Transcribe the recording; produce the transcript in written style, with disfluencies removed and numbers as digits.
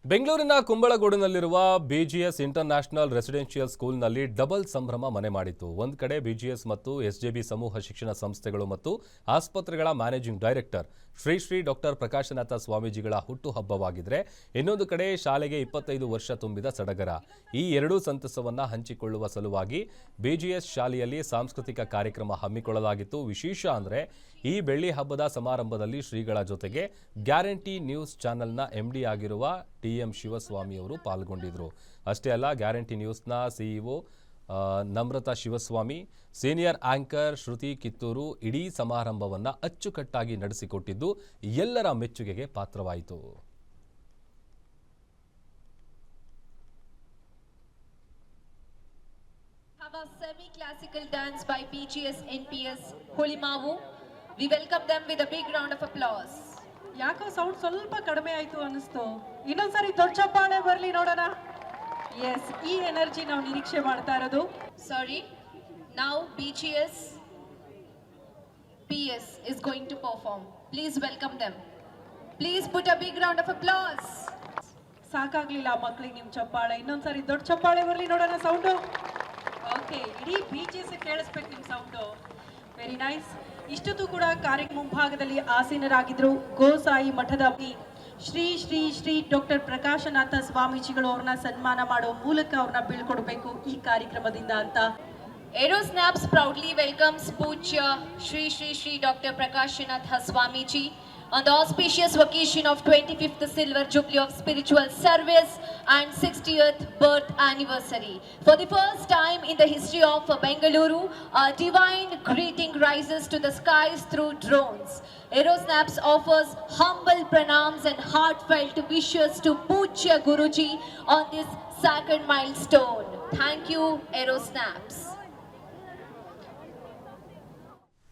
ಬೆಂಗಳೂರಿನ ಕುಂಬಳಗೂಡಿನಲ್ಲಿರುವ BGS international residential ಸ್ಕೂಲ್ನಲ್ಲಿ double ಸಂಭ್ರಮ ಮನೆ ಮಾಡಿತು. ಒಂದು ಕಡೆ ಬಿಜಿಎಸ್ ಮತ್ತು ಎಸ್ಜೆಬಿ ಸಮೂಹ ಶಿಕ್ಷಣ ಸಂಸ್ಥೆಗಳು ಮತ್ತು ಆಸ್ಪತ್ರೆಗಳ managing director Shri doctor Prakashanatha ಸ್ವಾಮೀಜಿಗಳ ಹುಟ್ಟುಹಬ್ಬವಾಗಿದ್ದರೆ, ಇನ್ನೊಂದು ಕಡೆ ಶಾಲೆಗೆ 25 ವರ್ಷ ತುಂಬಿದ ಸಡಗರ. ಈ ಎರಡೂ ಸಂತಸವನ್ನು ಹಂಚಿಕೊಳ್ಳುವ ಸಲುವಾಗಿ ಬಿಜಿಎಸ್ ಶಾಲೆಯಲ್ಲಿ ಸಾಂಸ್ಕೃತಿಕ ಕಾರ್ಯಕ್ರಮ ಹಮ್ಮಿಕೊಳ್ಳಲಾಗಿತ್ತು. ವಿಶೇಷ ಅಂದರೆ ಈ ಬೆಳ್ಳಿ ಹಬ್ಬದ ಸಮಾರಂಭದಲ್ಲಿ ಶ್ರೀಗಳ ಜೊತೆಗೆ ಗ್ಯಾರಂಟಿ ನ್ಯೂಸ್ ಚಾನೆಲ್ನ ಎಂಡಿ ಆಗಿರುವ ಟಿ.ಎಂ. ಶಿವಸ್ವಾಮಿ ಅವರು ಪಾಲ್ಗೊಂಡಿದ್ದರು. ಅಷ್ಟೇ ಅಲ್ಲ, ಗ್ಯಾರಂಟಿ ನ್ಯೂಸ್ನ CEO Namrata Shivaswamy, senior anchor Shruti Kittur ಇಡೀ ಸಮಾರಂಭವನ್ನು ಅಚ್ಚುಕಟ್ಟಾಗಿ ನಡೆಸಿಕೊಟ್ಟಿದ್ದು ಎಲ್ಲರ ಮೆಚ್ಚುಗೆಗೆ ಪಾತ್ರವಾಯಿತು. Semi-classical dance by BGS NPS Holimavu. We welcome them with a big round of applause. ಯಾಕೋ ಸೌಂಡ್ ಸ್ವಲ್ಪ ಕಡಿಮೆ ಆಯ್ತು ಅನಿಸ್ತು. ಇನ್ನೊಂದ್ಸರಿ ದೊಡ್ಡ ಚಪ್ಪಾಳೆ ಬರಲಿ ನೋಡೋಣ. ಎಸ್, ಈ ಎನರ್ಜಿ ನಾವು ನಿರೀಕ್ಷೆ ಮಾಡ್ತಾ ಇರೋದು. Sorry, now BGS PS is going to perform. Please welcome them. Please put a big round of applause. ಸಾಕಾಗ್ಲಿಲ್ಲ ಮಕ್ಕಳಿಗೆ ನಿಮ್ ಚಪ್ಪಾಳೆ. ಇನ್ನೊಂದ್ಸರಿ ದೊಡ್ಡ ಚಪ್ಪಾಳೆ ಬರಲಿ ನೋಡೋಣ ಸೌಂಡು. ಓಕೆ, ಇಡೀ BGS ಕೇಳಿಸ್ಬೇಕು ನಿಮ್ ಸೌಂಡು. Very nice. ಇಷ್ಟೊತ್ತು ಕೂಡ ಕಾರ್ಯಕ್ರಮ ಮುಂಭಾಗದಲ್ಲಿ ಆಸೀನರಾಗಿದ್ರು ಗೋಸಾಯಿ ಮಠದ ಶ್ರೀ ಶ್ರೀ ಶ್ರೀ ಡಾಕ್ಟರ್ ಪ್ರಕಾಶನಾಥ ಸ್ವಾಮೀಜಿಗಳು ಅವ್ರನ್ನ ಸನ್ಮಾನ ಮಾಡೋ ಮೂಲಕ ಅವ್ರನ್ನ ಬೀಳ್ಕೊಡ್ಬೇಕು ಈ ಕಾರ್ಯಕ್ರಮದಿಂದ ಅಂತ. Aerosnaps proudly welcomes Pujya Shri Shri Shri Dr. Prakashanatha Swamiji on the auspicious occasion of 25th Silver Jubilee of Spiritual Service and 60th birth anniversary. For the first time in the history of Bengaluru, a divine greeting rises to the skies through drones. Aerosnaps offers humble pranams and heartfelt wishes to Pujya Guruji on this sacred milestone. Thank you, Aerosnaps.